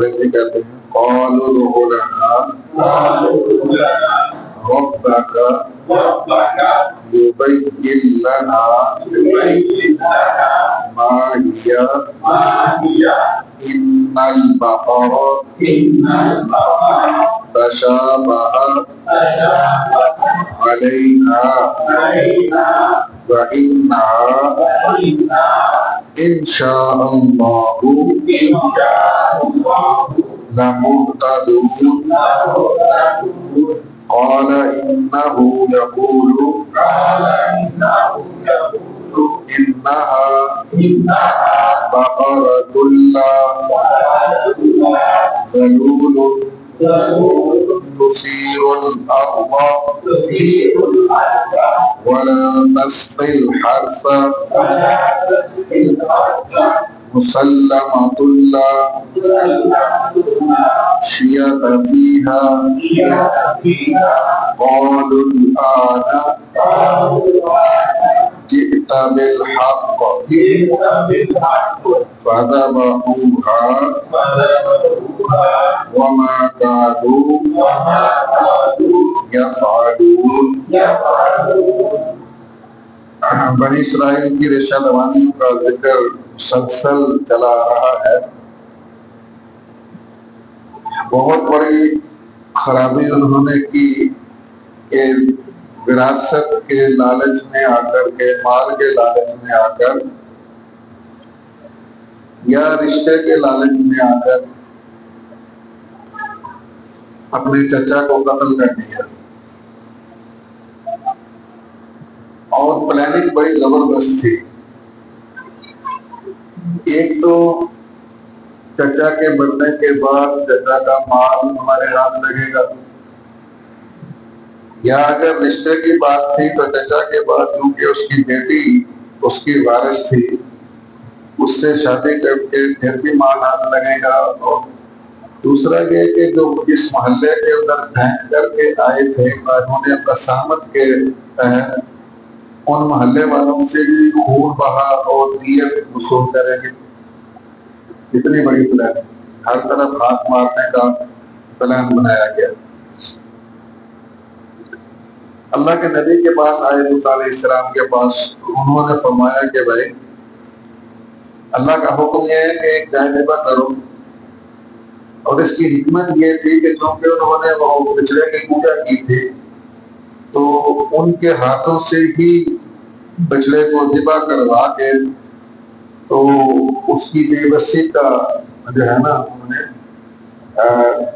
فرنگی کہتے ہیں قالوا ادع لنا ربك يبين لنا ما هي إن البقر تشابه علينا وإنها إن شاء الله لمهتدون قال إنه يقول إنها بقرة لا ذلول تثير الأرض ولا تسقي الحرث مسلمة لا شية فيها قالوا الآن جئت بالحق فذبحوها وما كادوا يفعلون. بنی اسرائیل کی ریشہ دوانیوں کا ذکر مسلسل چلا رہا ہے. بہت بڑی خرابی انہوں نے کی کہ وراثت کے لالچ میں آ کر کے، مال کے لالچ میں آ کر یا رشتے کے لالچ میں آ کر اپنے چچا کو قتل کر دیا. اور پلاننگ بڑی زبردست تھی. ایک تو چچا کے مرنے کے بعد چچا کا مال ہمارے ہاتھ لگے گا، یا اگر رشتے کی بات تھی تو چچا کے بعد کیونکہ اس کی بیٹی اس کی وارث تھی، اس سے شادی کر کے پھر بھی مال ہاتھ لگے گا. اور دوسرا یہ کہ جو اس محلے کے اندر پھینک کر کے آئے تھے انہوں نے قسامت کے تحت ان محلے والوں سے بھی خون بہا اور دیت وصول کریں گے. اتنی بڑی پلان، ہر طرف ہاتھ مارنے کا پلان بنایا گیا. اللہ کے نبی کے پاس آئے موسیٰ علیہ السلام کے پاس، انہوں نے فرمایا کہ بھائی اللہ کا حکم یہ ہے کہ ایک گائے ذبح کرو. اور اس کی حکمت یہ تھی کہ کیونکہ انہوں نے وہ بچڑے کی پوجا کی تھی تو ان کے ہاتھوں سے ہی بچڑے کو ذبح کروا کے تو اس کی بے بسی کا جو ہے نا انہوں نے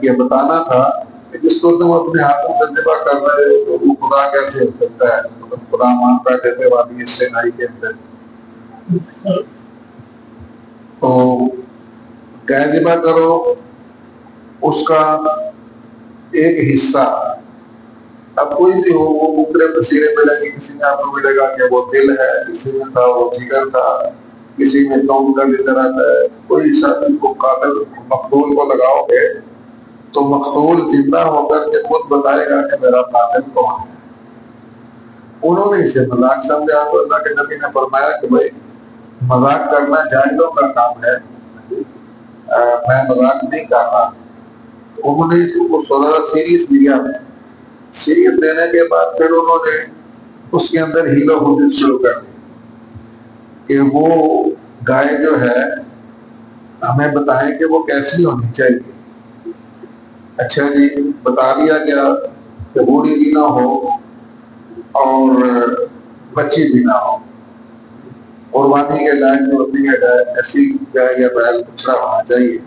یہ بتانا تھا کہ جس کو تم اپنے ہاتھوں سے ذبح کر رہے ہو تو وہ خدا کیسے ہو سکتا ہے، تم خدا مان بیٹھے تھے وادی سینائی کے اندر. تو گائے ذبح کرو، اس کا ایک حصہ اب کوئی بھی ہو وہ مختلف تصویریں ملیں گی. کسی میں آپ کو ملے گا کہ وہ دل ہے، کسی میں تھا وہ جگر تھا، کسی میں قوم کا ذکر آتا ہے. کوئی حصہ کو قاتل مقتول کو لگاؤ گے تو مقتول زندہ ہو کر کے خود بتائے گا کہ میرا قاتل کون ہے. انہوں نے اسے مذاق سمجھا تو اللہ کے نبی نے فرمایا کہ بھائی مذاق کرنا جاہلوں کا کام ہے، میں مذاق نہیں کر رہا. انہوں نے اس کو تھوڑا سیریس لیا. سیریس لینے کے بعد پھر انہوں نے اس کے اندر ہیلو ہونے شروع کر دی کہ وہ گائے جو ہے ہمیں بتائیں کہ وہ کیسی ہونی چاہیے. اچھا جی، بتا دیا گیا کہ بوڑھی بھی نہ ہو اور بچی بھی نہ ہو. قربانی کے لائن جو ہوتی ہے ایسی گائے یا بیل بچڑا ہونا چاہیے.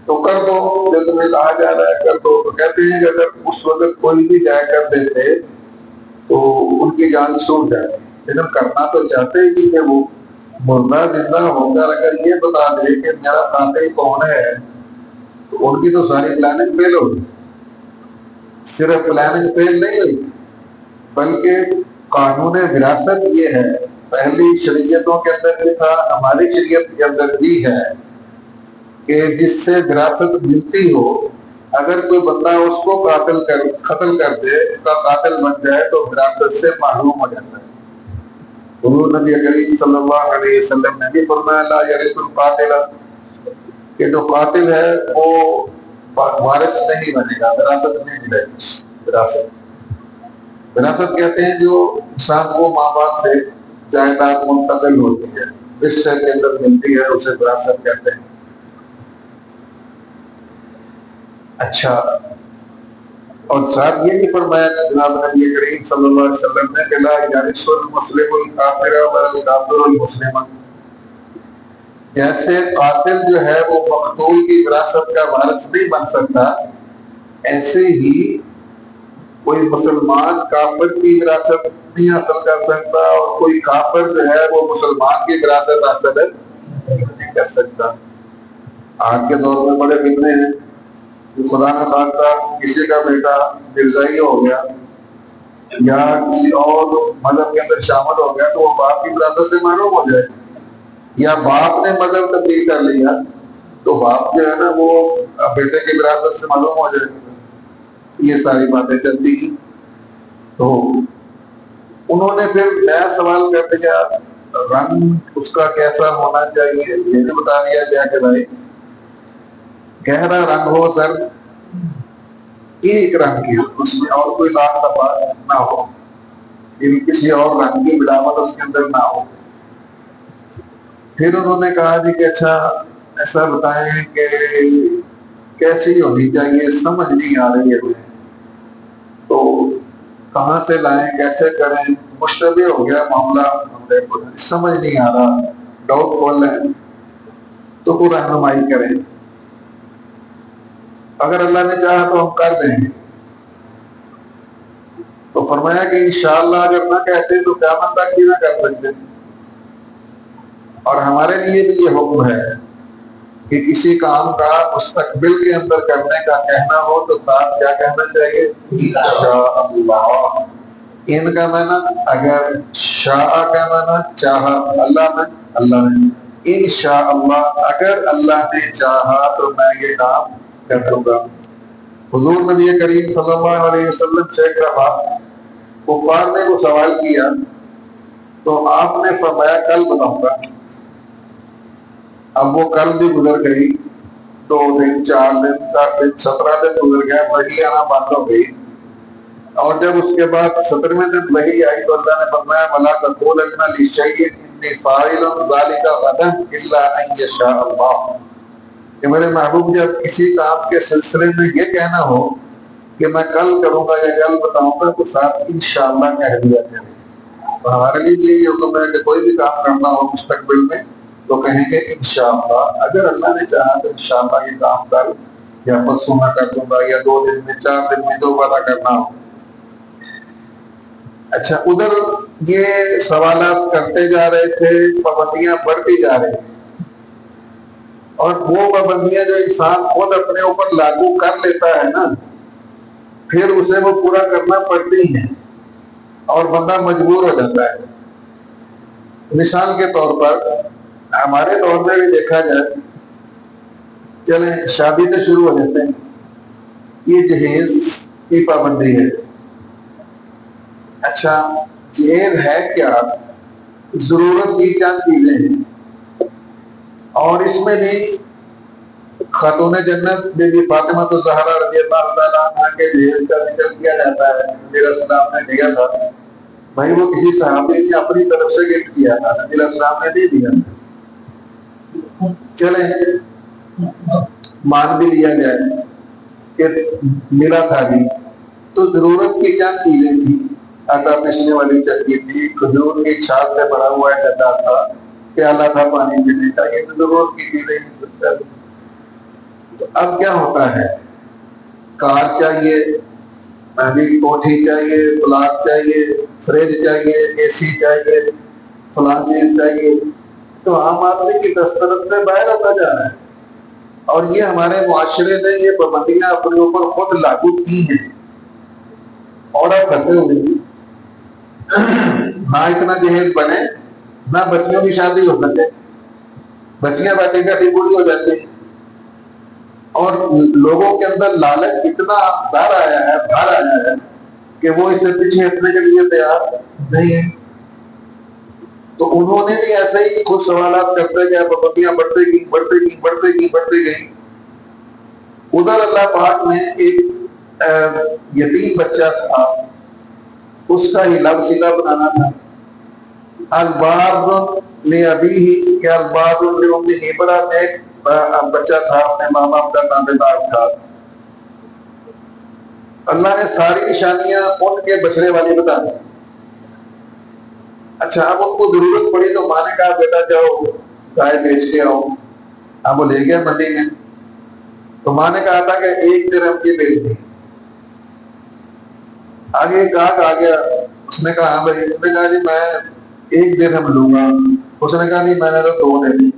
تو کر دو، جو تمہیں کہا جا رہا ہے کر دو. تو کہتے ہیں کہ اگر اس وقت کوئی بھی گائے کر دیتے تو ان کی جان چھوٹ جاتی، لیکن کرنا تو چاہتے ہی کہ وہ مردہ زندہ ہو کر اگر یہ بتا دے کہ میرا قاتل کون ہے تو ان کی تو ساری پلاننگ فیل ہوگی. صرف پلاننگ فیل نہیں ہوئی بلکہ قانون وراثت یہ ہے، پہلی شریعتوں کے اندر بھی تھا، ہماری شریعت کے اندر بھی ہے کہ جس سے وراثت ملتی ہو اگر کوئی بندہ اس کو قتل کر دے، اس کا قاتل بن جائے تو وراثت سے محروم ہو جاتا ہے. حضور نبی کریم صلی اللہ علیہ وسلم نے بھی فرمایا لا یرث القاتل کہ جو قاتل ہے وہ وارث نہیں بنے گا، وراثت نہیں ملے گی۔ وراثت کہتے ہیں جو انسان کو ماں باپ سے جائیداد منتقل ہوتی ہے، اس سے کے اندر ملتی ہے، اسے وراثت کہتے ہیں۔ اچھا، اور ساتھ یہ بھی فرمایا جناب نبی کریم صلی اللہ علیہ وسلم نے کہ لا یرث المسلم الکافر ولا الکافر المسلم، جیسے قاتل جو ہے وہ مقتول کی وراثت کا وارث نہیں بن سکتا، ایسے ہی کوئی مسلمان کافر کی وراثت نہیں حاصل کر سکتا، اور کوئی کافر جو ہے وہ مسلمان کی وراثت حاصل نہیں کر سکتا۔ آج کے دور میں بڑے فتنے ہیں، خدا نہ خواستہ کسی کا بیٹا مرزائی ہو گیا یا کسی اور مذہب کے اندر شامل ہو گیا تو وہ باپ کی وراثت سے محروم ہو جائے، یا باپ نے مذہب تبدیل کر لیا تو باپ جو ہے نا وہ بیٹے کی وراثت سے محروم ہو جائے۔ یہ ساری باتیں چلتی ہیں، تو انہوں نے پھر نیا سوال کر دیا، رنگ اس کا کیسا ہونا چاہیے؟ یہ بھی بتا دیا گیا کہ بھائی گہرا رنگ ہو سر، ایک رنگ کی، اس میں اور کوئی لاکھ دفعہ نہ ہو، کسی اور رنگ کی ملاوٹ اس کے اندر نہ ہو۔ پھر انہوں نے کہا جی کہ اچھا ایسا بتائیں کہ کیسی ہونی چاہیے، سمجھ نہیں آ رہی ہے ہمیں، تو کہاں سے لائیں، کیسے کریں، مشتبہ ہو گیا معاملہ، سمجھ نہیں آ رہا، ڈاؤٹ فل ہے، تو کوئی رہنمائی کریں۔ اگر اللہ نے چاہا تو ہم کر دیں گے۔ تو فرمایا کہ انشاءاللہ اگر نہ کہتے تو قیامت تک بھی نہ کر سکتے، اور ہمارے لیے بھی یہ حکم ہے کہ کسی کام کا مستقبل کے اندر کرنے کا کہنا ہو تو ساتھ کیا کہنا چاہیے؟ انشاءاللہ۔ ان کا معنی اگر، شاء کا معنی چاہا، اللہ نے انشاءاللہ اگر اللہ نے چاہا تو میں یہ کام کر دوں گا۔ حضور نبی کریم صلی اللہ علیہ وسلم سے ایک دفعہ کفار نے کو سوال کیا تو آپ نے فرمایا کل بتاؤں گا۔ اب وہ کل بھی گزر گئی، 2 دن 4 دن 10 دن 17 دن گزر گیا، وحی آنا بند ہو گئی، اور جب اس کے بعد 17ویں دن وحی آئی تو اللہ نے فرمایا وَلَا تَقُولَنَّ لِشَيْءٍ إِنِّي فَاعِلٌ ذَلِكَ غَدًا إِلَّا أَن يَشَاءَ اللَّهُ، کہ میرے محبوب جب کسی کام کے سلسلے میں یہ کہنا ہو کہ میں کل کروں گا یا کل بتاؤں گا تو ساتھ انشاءاللہ کہہ دیا کریں۔ اور ہمارے لیے بھی یہ حکم ہے کہ کوئی بھی کام کرنا ہو مستقبل میں تو کہیں گے انشاءاللہ، اگر اللہ نے چاہا تو انشاءاللہ یہ کام کل یا پرسوں میں کر دوں گا، یا 2 دن میں 4 دن میں جو وعدہ کرنا ہو۔ اچھا، ادھر یہ سوالات کرتے جا رہے تھے، پابندیاں بڑھتی جا رہی تھیں، اور وہ پابندیاں جو انسان خود اپنے اوپر لاگو کر لیتا ہے نا، پھر اسے وہ پورا کرنا پڑتی ہیں اور بندہ مجبور ہو جاتا ہے۔ مثال کے طور پر ہمارے دور میں بھی دیکھا جائے، چلیں شادی سے شروع ہو جاتے ہیں، یہ جہیز کی پابندی ہے۔ اچھا، جہیز ہے کیا؟ ضرورت کی چند چیزیں ہیں، اور اس میں بھی خاتون جنت بی بی فاطمہ الزہرا رضی اللہ تعالیٰ عنہ کے جہیز کا ذکر کیا جاتا ہے۔ نبی علیہ السلام نے دیا تھا، بھائی وہ کسی صحابی نے اپنی طرف سے گفٹ کیا تھا، نبی علیہ السلام نے نہیں دیا۔ چلیں مان بھی لیا جائے کہ ملا تھا بھی، تو ضرورت کی چند چیزیں تھیں، آٹا پیسنے والی چکی تھی، کھجور کی چھال سے بھرا ہوا گڈھا تھا، پیالہ تھا پانی پینے کا، یہ ضرورت کی چیزیں ہی سکتا ہے۔ تو اب کیا ہوتا ہے، کار چاہیے، کوٹھی چاہیے، پلاٹ چاہیے، فریج چاہیے، اے سی چاہیے، فلاں چیز چاہیے، تو عام آدمی کی دسترس سے باہر ہوتا جا رہا ہے، اور یہ ہمارے معاشرے نے یہ پابندیاں اپنے اوپر خود لاگو کی ہیں، اور اب پھنسے ہوئے ہیں۔ نہ اتنا جہیز بنے، نہ بچیوں کی شادی ہو سکے، بچیاں بیٹھی بیٹھی بوڑھی ہو جاتی ہیں، اور لوگوں کے اندر لالچ اتنا بھر آیا ہے کہ وہ اس سے پیچھے ہٹنے کے لیے تیار نہیں ہے۔ تو انہوں نے بھی ایسے ہی خود سوالات کرتے گئے، پابندیاں بڑھتے گئی. ادھر اللہ پاک نے ایک یتیم بچہ تھا، اس کا ہی لب سیدھا بنانا تھا. البار لے ابھی ہی کہ البار لے امی، بڑا نیک بچہ تھا، اپنے ماں باپ کا تابع دار تھا. اللہ نے ساری نشانیاں ان کے بچڑے والی بتا دی. اچھا اب ان کو ضرورت پڑی تو ماں نے کہا بیٹا جاؤ گائے بیچ کے آؤ. اب وہ لے گیا منڈی میں، تو ماں نے کہا تھا کہ 1 درہم کی بیچ دی. آگے گاہک آ گیا، اس نے کہا ہاں بھائی. اس نے کہا جی میں 1 درہم لوں گا. اس نے کہا نہیں میں نے تو 2 دے دی.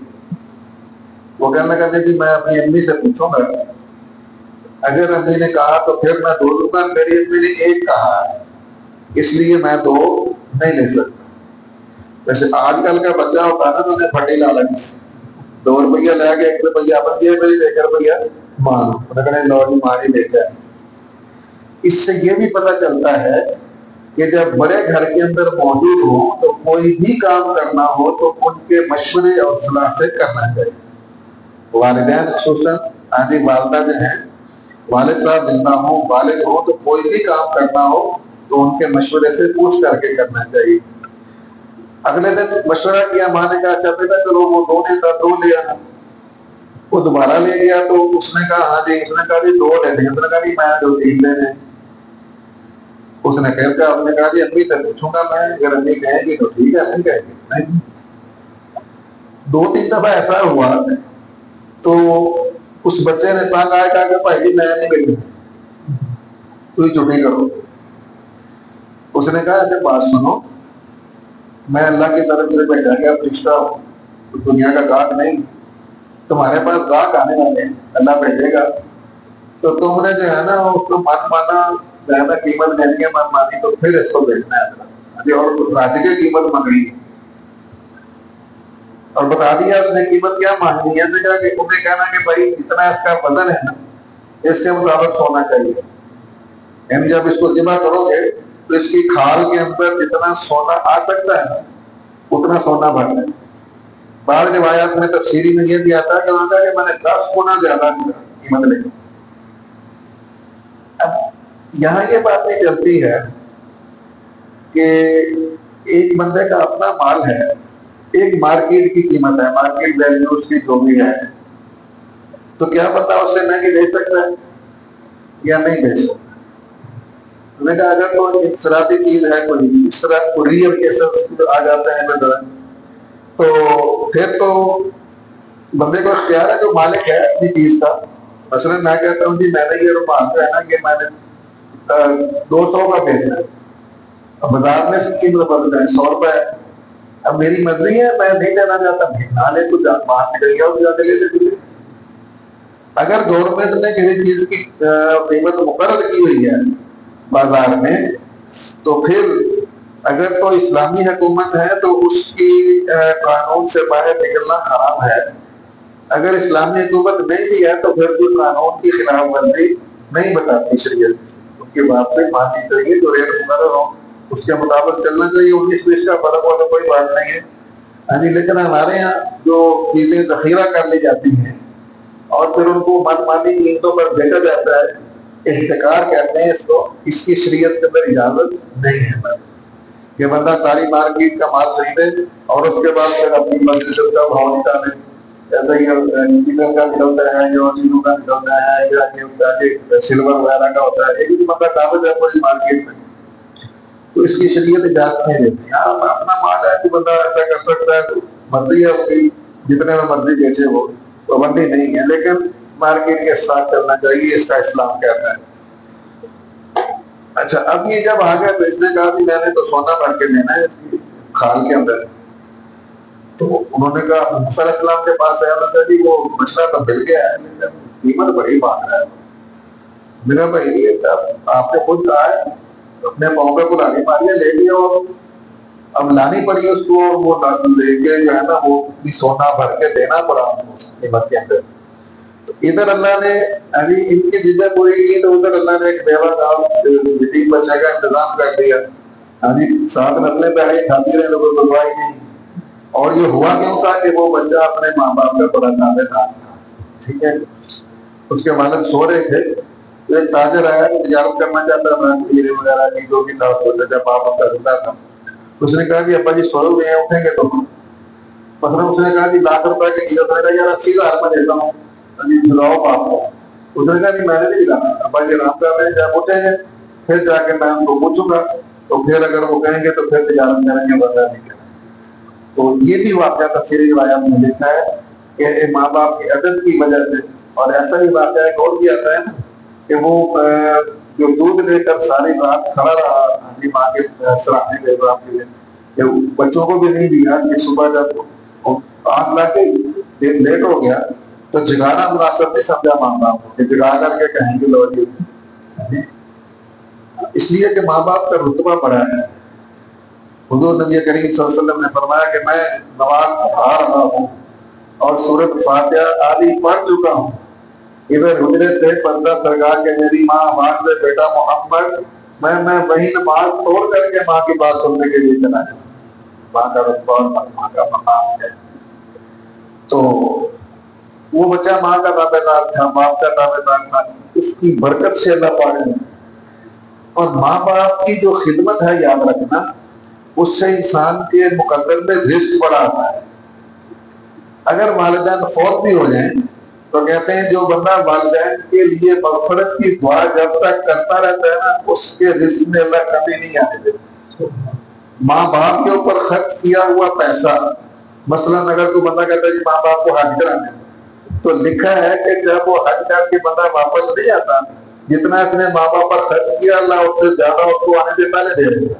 وہ کہنے لگا جی میں اپنی امی سے پوچھوں گا، اگر امی نے کہا تو پھر میں 2 دوں گا. میری امی نے 1 کہا ہے اس لیے میں 2 نہیں لے سکتا. ویسے آج کل کا بچہ ہوتا ہے نا تو انہیں پھٹی لالچ، 2 روپیہ لے کے 1 روپیہ اپن جیب میں 1 روپیہ مان لوڈ ماری بیچا ہے. اس سے یہ بھی پتہ چلتا ہے کہ جب بڑے گھر کے اندر موجود ہو تو کوئی بھی کام کرنا ہو تو ان کے مشورے اور صلاح سے کرنا چاہیے. والدین خصوصاً آدھی والدہ جو ہیں، والد صاحب زندہ ہوں، والد ہوں، تو کوئی بھی کام کرنا ہو تو ان کے مشورے سے پوچھ کر کے کرنا چاہیے. اگلے دن مشورہ کیا، ماں نے کہا اچھا بیٹا چلو وہ 2 دیتا 2 لے آنا. وہ دوبارہ لے گیا تو اس نے کہا ہاں جی. اس نے کہا جی 2 لے لیں. اس نے کہا جی میں جو 3 لے لیں. اس نے پھر کہا، اس نے کہا جی امی سے پوچھوں گا میں، اگر امی کہیں گی تو ٹھیک ہے، نہیں کہیں گی نہیں. 2-3 دفعہ ایسا ہوا تو اس بچے نے تانگ آیا کہا کہ بھائی جی میں نہیں گئی، تو ہی چھٹی کرو. اس نے کہا کہ بات سنو، میں اللہ کی طرف سے بھیجا گیا فرشتہ ہوں، دنیا کا گاہک نہیں. تمہارے پاس گاہک آنے والے ہیں، اللہ بھیجے گا. تو تم نے جو ہے نا اس کو من مانا، جو ہے نا قیمت دینی ہے من مانی، تو پھر اس کو بھیجنا ہے. ابھی اور راجی کی قیمت مانگنی اور بتا دیا اس نے قیمت کیا مانگنی ہے. نے کہا کہ انہیں کہنا کہ بھائی جتنا اس کا وزن ہے نا اس کے مطابق سونا چاہیے. یعنی جب اس کو جمع کرو گے تو اس کی کھال کے اندر جتنا سونا آ سکتا ہے نا اتنا سونا بھرنا ہے. بعض روایات میں تفسیری میں یہ بھی آتا ہے کہ وہاں کا کہ میں نے 10 گنا زیادہ قیمت لے. اب یہاں یہ بات نہیں چلتی ہے کہ ایک بندے کا اپنا مال ہے، ایک مارکیٹ کی قیمت ہے، مارکیٹ ویلیو اس کی جو بھی ہے، تو کیا بندہ اسے مہنگی دے سکتا ہے یا نہیں دے سکتا؟ میں نے کہا اگر کوئی انفرادی چیز ہے، کوئی اس طرح کوریئر کیسز آ جاتے ہیں مثلا، تو پھر تو بندے کو اختیار ہے جو مالک ہے اپنی چیز کا. مثلا میں کہتا ہوں جی میں نے یہ روپان جو ہے نا کہ میں نے 200 کا بیچنا ہے، اب بازار میں اس کی قیمت بدل ہے 100 روپے ہے. اب میری مرضی ہے، میں نہیں لینا چاہتا، نہ لے تو باہر نکل گیا اور جا کے لے لے. اگر گورنمنٹ نے کسی چیز کی قیمت مقرر کی ہوئی ہے بازار میں تو پھر اگر تو اسلامی حکومت ہے تو اس کی قانون سے باہر نکلنا حرام ہے. اگر اسلامی حکومت نہیں بھی ہے تو پھر کوئی قانون کی خلاف ورزی نہیں بتاتی شریعت، ان کی بات نہیں ماننی چاہیے. جو ریٹ مقرر ہو اس کے مطابق چلنا چاہیے. 19-20 کا فرق ہو تو کوئی بات نہیں ہے. ہاں جی، لیکن ہمارے یہاں جو چیزیں ذخیرہ کر لی جاتی ہیں اور پھر ان کو من مانی قیمتوں پر بیچا جاتا ہے، احتکار کہتے ہیں اس کو، اس کی شریعت کے اندر اجازت نہیں ہے کہ بندہ ساری مارکیٹ کا مال خریدے اور اس کے بعد پھر اپنی مرضی سے اس کا بھاؤ نکالے. ایسا ہی چکن کا نکلتا ہے، جو چیزوں کا نکلتا ہے، یا سلور وغیرہ کا ہوتا ہے، ایک بھی بندہ کاغذ ہے پوری مارکیٹ میں، تو اس کی شریعت اجازت نہیں دیتی. ہاں اپنا مال ہے کہ بندہ ایسا کر سکتا ہے، مرضی ہے اس کی، جتنے میں مرضی بیچے وہ پابندی نہیں ہے، لیکن مارکیٹ کے ساتھ چلنا چاہیے، اس کا اسلام کہتا ہے. اچھا اب یہ جب آگے بیچنے کا بھی میں نے تو سونا بھر کے لینا ہے اس کی کھال کے اندر، تو انہوں نے کہا موسیٰ علیہ السلام کے پاس آیا، انہوں نے کہا جی وہ مچھلا تو مل گیا ہے لیکن قیمت بڑی مانگ رہا ہے. میں نے کہا بھائی یہ آپ نے خود کہا ہے، اپنے پاؤں پہ کلانی ماری لے لیا، اور اب لانی پڑی اس کو، اور وہ لے کے جو ہے نا وہ سونا بھر کے دینا پڑا اس قیمت کے اندر. تو ادھر اللہ نے ابھی ان کی جدت پوری کی تو ادھر اللہ نے ایک بیوہ کا یتیم بچے کا انتظام کر دیا. ہاں جی 7 نسلیں پہلے کھاتی رہے تو کوئی پرواہ نہیں. اور یہ ہوا کیوں تھا کہ وہ بچہ اپنے ماں باپ کا بڑا دعوے دار تھا، ٹھیک ہے، اس کے والد سو رہے تھے تو ایک تاجر آیا تو تجارت کرنا چاہتا تھا، ہیرے وغیرہ کی جو بھی تھا جب باپ کا زندہ تھا، اس نے کہا کہ ابا جی سوئے ہوئے ہیں، اٹھیں گے تو مثلا اس نے کہا کہ ₹1,00,000 کی قیمت ہے یار 80,000 میں دیتا ہوں، ابھی بلاؤ باپ کو، اس نے کہا کہ میں نے نہیں لانا، ابا جی آرام کر رہے ہیں، جب اٹھیں گے پھر جا کے میں ان کو پوچھوں گا، تو پھر اگر وہ کہیں گے تو پھر تجارت کریں گے، ورنہ نہیں کریں گے۔ تو یہ بھی واقعہ تفسیری روایات میں لکھا ہے کہ ماں باپ کے ادب کی وجہ سے، اور ایسا ہی واقعہ ایک اور بھی آتا ہے نا کہ وہ جو دودھ لے کر ساری رات کھڑا رہا اپنی ماں کے سراہنے کے باپ کے لیے، کہ بچوں کو بھی نہیں دیا کہ صبح جب آنکھ لا کے لیٹ ہو گیا تو جگانا مناسب نہیں سمجھا ماں باپ کو کہ جگا کر کے کہیں گے لو جی، اس لیے کہ ماں باپ کا رتبہ بڑا ہے۔ حضور نبی کریم صلی اللہ علیہ وسلم نے فرمایا کہ میں نماز پڑھا رہا ہوں اور سورۃ فاتحہ آدھی پڑھ چکا ہوں، ادھر حجرے سے پردہ سرگا کے میری ماں آواز سے بیٹا محمد، میں وہی نماز توڑ کر کے ماں کی بات سننے کے لیے چلا جاؤں۔ ماں کا رتبہ اور ماں کا مقام ہے، تو وہ بچہ ماں کا تابع دار تھا، باپ کا تابع دار تھا، اس کی برکت سے اللہ پاک نے، اور ماں باپ کی جو خدمت ہے یاد رکھنا، اس سے انسان کے مقدر میں رزق بڑا آتا ہے۔ اگر والدین فوت بھی ہو جائیں تو کہتے ہیں جو بندہ والدین کے لیے مغفرت کی دعا جب تک کرتا رہتا ہے نا، اس کے رزق میں اللہ کمی نہیں آنے دیتا۔ ماں باپ کے اوپر خرچ کیا ہوا پیسہ، مثلا اگر کوئی بندہ کہتا ہے جی ماں باپ کو حج کرانا ہے، تو لکھا ہے کہ جب وہ حج کر کے بندہ واپس نہیں آتا، جتنا اس نے ماں باپ پر خرچ کیا اللہ اس سے زیادہ اس کو آنے سے پہلے دے دے گا۔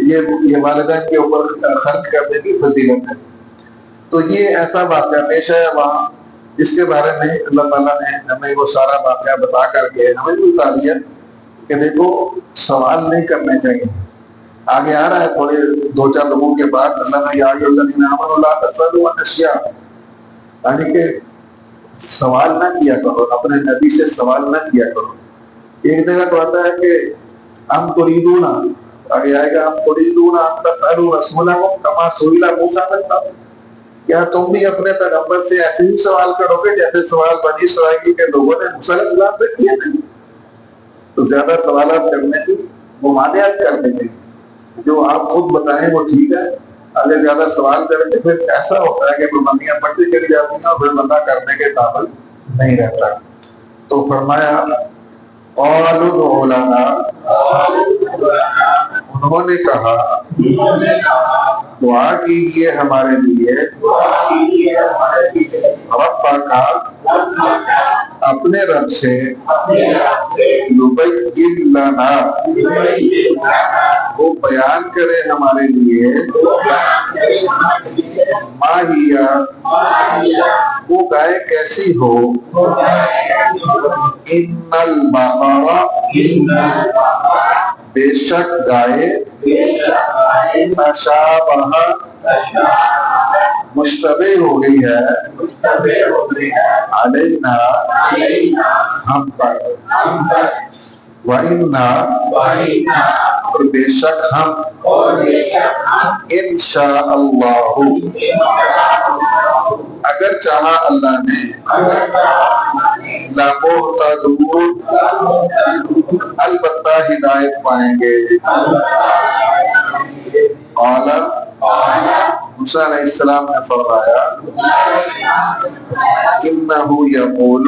یہ والدین کے اوپر خرچ کرنے کی فضیلت ہے۔ تو یہ ایسا واقعہ پیش ہے وہاں، جس کے بارے میں اللہ تعالیٰ نے ہمیں وہ سارا واقعہ بتا کر کے ہمیں بھی بتا دیا کہ دیکھو سوال نہیں کرنے چاہیے۔ آگے آ رہا ہے تھوڑے 2-4 لوگوں کے بعد اللہ نے یا ایھا الذین آمنوا لا تسألوا عن اشیاء، یعنی کہ سوال نہ کیا کرو، اپنے نبی سے سوال نہ کیا کرو۔ ایک جگہ تو آتا ہے کہ ہم تریدون، آگے آئے گا ہم تریدون ان تسألوا رسولکم کما سئل موسیٰ تکلیما، کیا تم بھی اپنے پیغمبر سے ایسے ہی سوال کرو گے جیسے سوال بنی اسرائیل کے لوگوں نے موسیٰ علیہ السلام سے کیے تھے؟ تو زیادہ سوالات کرنے کی ممانعت کر دیں گے، جو آپ خود بتائیں وہ ٹھیک ہے، اگر زیادہ سوال کریں تو پھر ایسا ہوتا ہے کہ پابندیاں بڑھتی چلی جاتی ہیں اور پھر بندہ کرنے کے قابل نہیں رہتا۔ تو فرمایا قالوا ادع لنا، انہوں نے کہا دعا کیجیے ہمارے لیے، ربک، اپنے رب سے، یبین لنا، وہ بیان کرے ہمارے لیے، ما ہی، وہ گائے کیسی ہو، ان البقر، بے شک گائے، تشابہ، مشتبہ ہو گئی ہے، علینا، ہم پر، وَإِنَّا، اور بے شک ہم، انشاءاللہ، اگر چاہا اللہ نے، لَمُهْتَدُونَ، البتہ ہدایت پائیں گے۔ قال، موسیٰ علیہ السلام نے فرمایا، انہ یقول،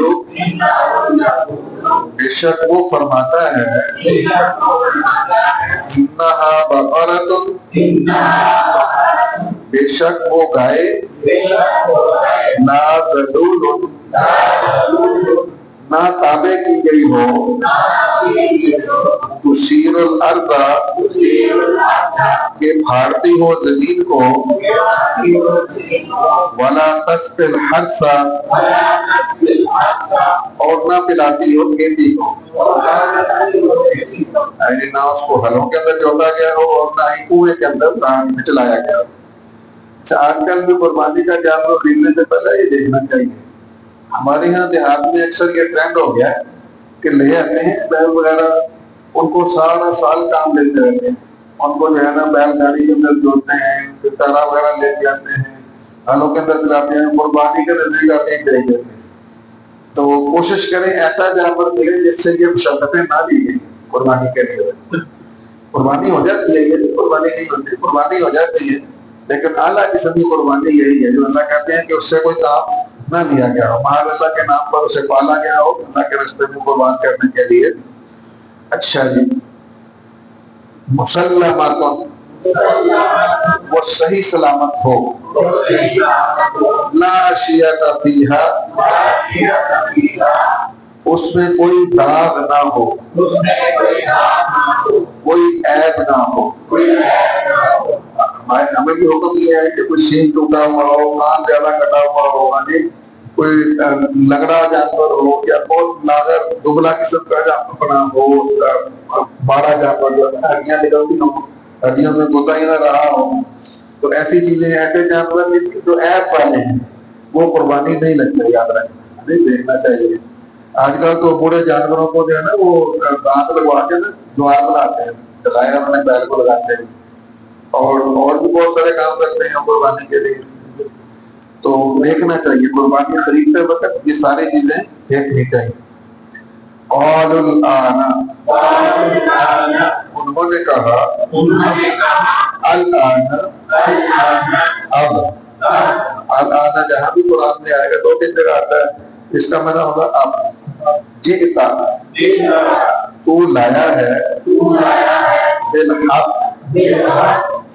بے شک وہ فرماتا ہے، انہا بقرۃ، بے شک وہ گائے، لا ذلول، نہ تابع کی گئی ہو، تثیر الارض، کہ پھاڑتی ہو زمین کو، ولا تسقی الحرث، اور نہ پلاتی ہو کھیتی کو، یعنی نہ اس کو ہلوں کے اندر جوتا گیا ہو اور نہ ہی کنویں کے اندر پانی میں چلایا گیا ہو۔ اچھا آج کل بھی قربانی کا جانور خریدنے سے پہلے یہ دیکھنا چاہیے۔ ہمارے یہاں دیہات میں اکثر یہ ٹرینڈ ہو گیا ہے کہ لے آتے ہیں بیل وغیرہ، ان کو سارا سال کام لیتے رہتے ہیں، ان کو جو ہے نا بیل گاڑی کے اندر جوڑتے ہیں، پھر چارہ وغیرہ لے کے آتے ہیں، ہلوں کے اندر پلاتے ہیں، قربانی کے نزدیک آتے ہیں، بھیج دیتے ہیں۔ تو کوشش کریں ایسا جانور ملے جس سے یہ مشقتیں نہ لی گئی قربانی کے لیے۔ قربانی ہو جاتی ہے، یہ نہیں قربانی نہیں ہوتی، قربانی ہو جاتی ہے، لیکن اعلیٰ قسم کی قربانی یہی ہے جو اللہ کہتے ہیں کہ اس سے کوئی کام نہ لیا گیا ہو، محض اللہ کے نام پر اسے پالا گیا ہو اللہ کے راستے میں قربان کرنے کے لیے۔ اچھا جی، مسلماتن، وہ صحیح سلامت ہو، لا شیۃ فیہا، اس میں کوئی داغ نہ ہو، کوئی عیب نہ ہو۔ ہمیں بھی حکم یہ ہے کہ کوئی سین ٹوٹا ہوا ہو، کان زیادہ کٹا ہوا ہو، یعنی کوئی لنگڑا جانور ہو یا بہت لاغر دبلا قسم کا جانور بنا ہو، بڑا جانور جو ہڈیاں نکلتی ہوں، ہڈیوں میں گوتا ہی نہ رہا ہو، تو ایسی چیزیں، ایسے جانور جن کی جو عیب والے ہیں وہ قربانی نہیں لگتے، یاد رکھنا نہیں، دیکھنا چاہیے۔ آج کل تو بوڑھے جانوروں کو جو ہے نا وہ دانت لگوا کے نا جوار بناتے ہیں، دکھائے اپنے بیل کو لگاتے ہیں، اور بھی بہت سارے کام کرتے ہیں قربانی کے لیے۔ تو دیکھنا چاہیے قربانی خریدتے وقت یہ ساری چیزیں دیکھنی چاہیے۔ قال الآن، انہوں نے کہا، الآن، اب، الآن جہاں بھی قرآن میں آئے گا 2-3 جگہ آتا ہے، اس کا معنی ہوگا اب، جئتا، تو لایا ہے، بالحق،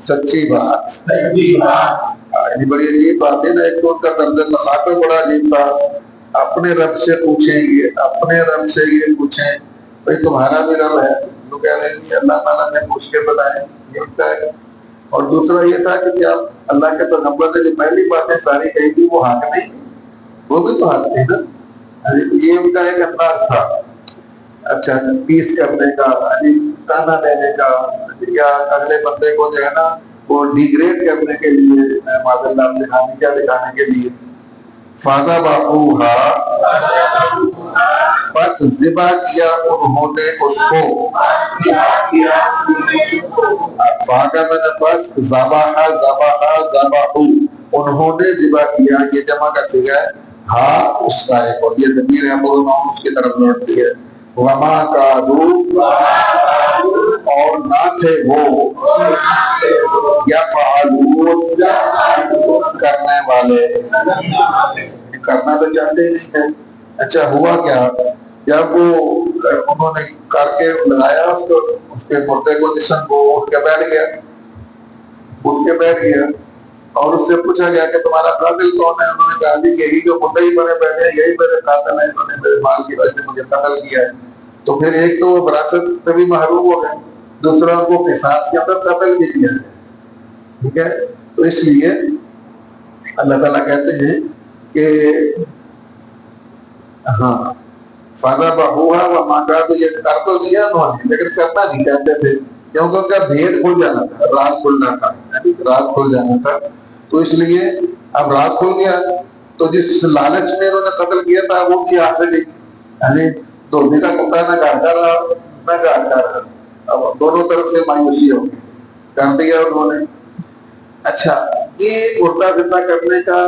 سچی بات۔ یعنی بڑی عجیب بات ہے نا، ایک تو ان کا طرز تخاطب بڑا عجیب تھا، اپنے رب سے پوچھیں گے، اپنے رب سے یہ پوچھیں بھئی تمہارا بھی رب ہے، تو کہہ رہے ہیں اللہ تعالیٰ نے پوچھ کے بتائیں، یہ ہوتا ہے۔ اور دوسرا یہ تھا کہ کیا اللہ کے پیغمبر نے جو پہلی باتیں ساری کہی تھی وہ حق نہیں، وہ بھی تو حق تھی نا، یہ ان کا ایک انداز تھا۔ اچھا، پیس کرنے کا، تانا دینے کا، یا اگلے بندے کو جو ہے نا وہ ڈیگریڈ کرنے کے لیے، معذ اللہ دکھانے کے لیے۔ فَذَبَحُوهَا، پس ذبح کیا انہوں نے اس کو، فاقہ میں نے پس، ذبحوا، انہوں نے ذبح کیا، یہ جمع کا صیغہ ہے، ہاں اس کا ایک، اور یہ ضمیر ہے پروناؤن اس کی طرف لوٹتی ہے۔ وما کادوا، اور نہ تھے وہ، یفعلون، کرنے والے، کرنا تو چاہتے نہیں تھے۔ اچھا ہوا کیا، جب وہ انہوں نے کر کے لگایا اس کے مردے کو، جسم کو، اٹھ کے بیٹھ گیا، اور اس سے پوچھا گیا کہ تمہارا قاتل کون ہے؟ انہوں نے کہا جی یہی جو مردے ہی بنے بیٹھے ہیں، یہی میرے قاتل ہیں، انہوں نے میرے مال کی وجہ سے مجھے قتل کیا ہے۔ تو پھر ایک تو وراثت سے بھی محروم ہو گئے، دوسرا کو قصاص کے اندر قتل بھی کیا ہے، ٹھیک ہے۔ تو اس لیے اللہ تعالیٰ کہتے ہیں کہ ہاں فَذَبَحُوهَا وَمَا كَادُوا، یہ کر تو دیا انہوں نے لیکن کرنا نہیں چاہتے تھے، کیونکہ ان کا بھید کھل جانا تھا، راز کھلنا تھا، راز کھل جانا تھا، تو اس لیے اب راز کھل گیا، تو جس لالچ میں انہوں نے قتل کیا تھا وہ بھی حاصل ہی، یعنی دھوبی کا کتا نہ گاٹا رہا نہ گاٹا رہا، اب دونوں طرف سے مایوسی ہو گئی، کر دیا انہوں نے۔ اچھا، یہ مردہ زندہ کرنے کا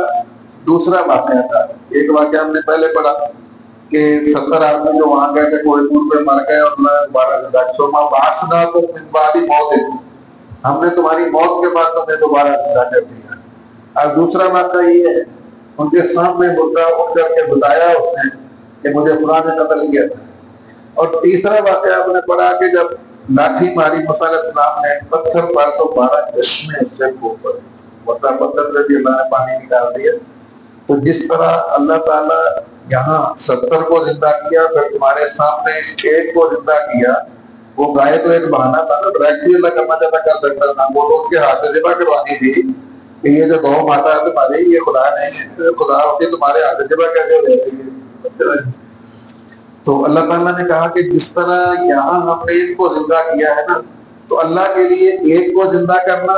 دوسرا واقعہ تھا۔ ایک واقعہ ہم نے پہلے پڑھا کہ 70 آدمی جو وہاں گئے تھے کوئی دور پہ مر گئے اور اللہ نے دوبارہ زندہ کیا، ثم بعثناکم من بعد موتکم، ہم نے تمہاری موت کے بعد تمہیں دوبارہ زندہ کر دیا۔ اور دوسرا واقعہ یہ ہے، ان کے سامنے مردہ اٹھ کر کے بتایا اس نے کہ مجھے فلاں نے قتل کیا تھا۔ اور تیسرا واقعہ ہم نے پڑھا کہ جب لاٹھی ماری موسیٰ علیہ السلام نے پتھر پر تو 12 چشمے اس سے پھوٹ پڑے، ورنہ پتھر سے بھی اللہ نے پانی نکال دیا۔ تو جس طرح اللہ تعالیٰ یہاں 70 کو زندہ کیا، پھر تمہارے سامنے ایک کو زندہ کیا، وہ گائے تو ایک بہانہ تھا نا، ڈائریکٹلی اللہ کرنا چاہتا کر سکتا تھا، وہ تو ان کے ہاتھ سے ذبح کروانی تھی کہ یہ جو گو ماتا ہے تمہاری، یہ خدا نہیں، خدا ہوتی تمہارے ہاتھ سے ذبح کیسے ہو جاتی ہے۔ تو اللہ تعالیٰ نے کہا کہ جس طرح یہاں ہم نے ایک کو زندہ کیا ہے نا، تو اللہ کے لیے ایک کو زندہ کرنا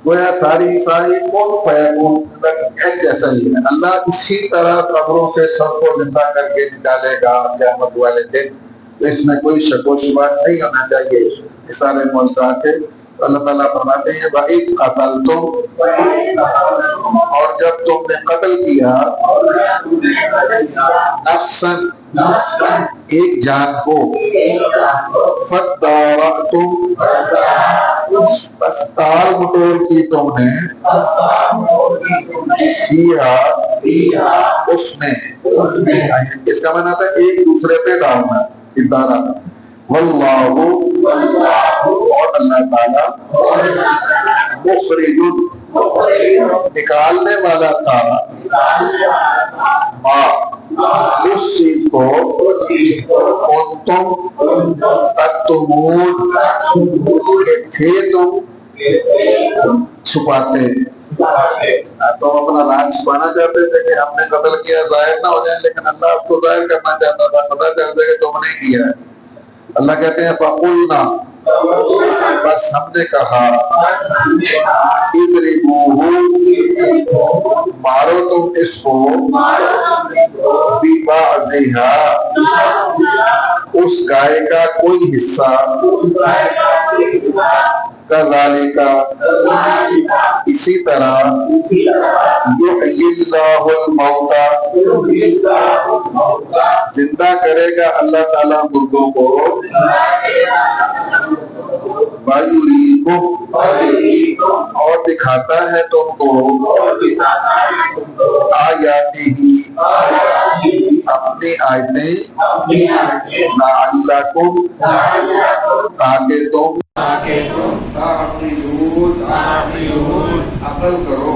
گویا ساری کون فیکون ایک جیسا ہی ہے۔ اللہ اسی طرح قبروں سے سب کو زندہ کر کے نکالے گا قیامت والے دن، تو اس میں کوئی شک و شبہ نہیں ہونا چاہیے۔ یہ سارے معجزات اللہ تعالیٰ فرماتے ہیں وَإِذْ قَتَلْتُمْ، اور جب تم نے قتل کیا نفساً، ایک جان کو، فَادَّارَأْتُمْ، بس ٹال مٹول کی تم نے، فِيهَا، اس میں، اس کا معنی ہے ایک دوسرے پہ ڈالنا، ادارہ، واللہ، اور اللہ تعالیٰ، مخرج، نکالنے والا تھا، ما، اس چیز کو، کنتم تکتمون، کہ تھے تم چھپاتے۔ تو ہم اپنا راز چھپانا چاہتے تھے کہ ہم نے قتل کیا ظاہر نہ ہو جائے، لیکن اللہ اس کو ظاہر کرنا چاہتا تھا، پتہ چل جائے کہ تم نے کیا ہے۔ اللہ کہتے ہیں فَقُلْنَا، بس ہم نے کہا، اضربوہ، مارو تم اس کو، بِبَعْضِہَا، اس گائے کا کوئی حصہ، کذالک، اسی طرح، یحیی اللہ الموتى، زندہ کرے گا اللہ تعالیٰ مردوں کو، وَیُریکم، اور دکھاتا ہے تم کو، آیاتہ، اپنی آیتیں، لعلکم، تاکہ تم تعقلون، عقل کرو،